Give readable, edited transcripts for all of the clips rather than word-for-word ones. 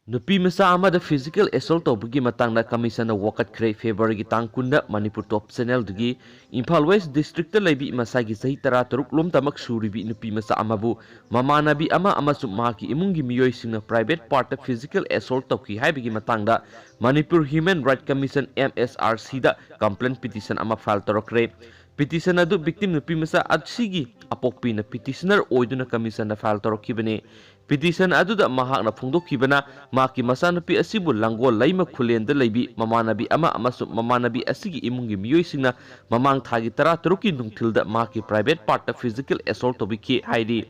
Nupi masa amada physical assault tawbagi matangna commission wakatkhre February tang kunda Manipur top channel dugi Imphal West district ta leibi masagi sahi 13 lom tamak suribi nupi masa amabu mamanabi ama amasung maki emungi miyoi singna private part physical assault tawki haibigi matangda Manipur Human Right Commission MSRC da complaint petition ama file tarakre petition adu victim nupi masa adsigi apokpi na petitioner oiduna commission na file tarakibane petition aduda mahakna phongdokhibana maki masanapi asibu langol laima khulenda leibi mamanabi ama amasung mamanabi asigi emungi miyoi singna mamang thagi 13 ki nungthilda maki private part physical assault tobiki haidi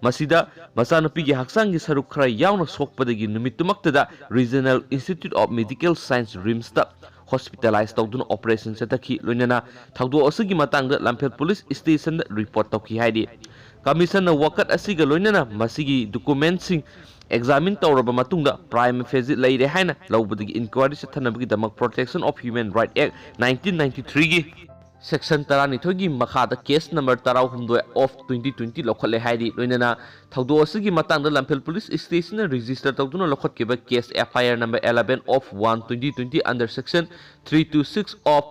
masida masanapi gi hakchang gi saruk khara yauna sokpadagi numittumaktada regional institute of medical science rims ta hospitalized tawduna operation setaki loinana thawdo asigi matangda lamphel police station report tawki haidi commission wakat asiga loinana masigi documents examine tawraba matungda prime phase leire haina lawbadagi inquiry sethanabagi damak protection of human right act 1993 gi section 12 gi makhada case number 13 of 2020 lokhale haidi loinana thawdo asigi matangda lamphel police station register tawduna lokhatkeba case FIR number 11 of 1 2020 under section 326 of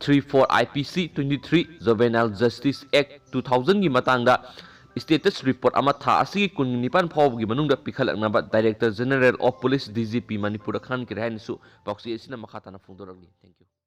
34 IPC 23 Juvenile Justice Act 2000 gi matangda status report ama tha asigi kunnipan phawgi manungda pikhalaknaba Director General of Police DGP Manipur khan ki rahainisu proxy asina makhatana phongdoragni. Thank you.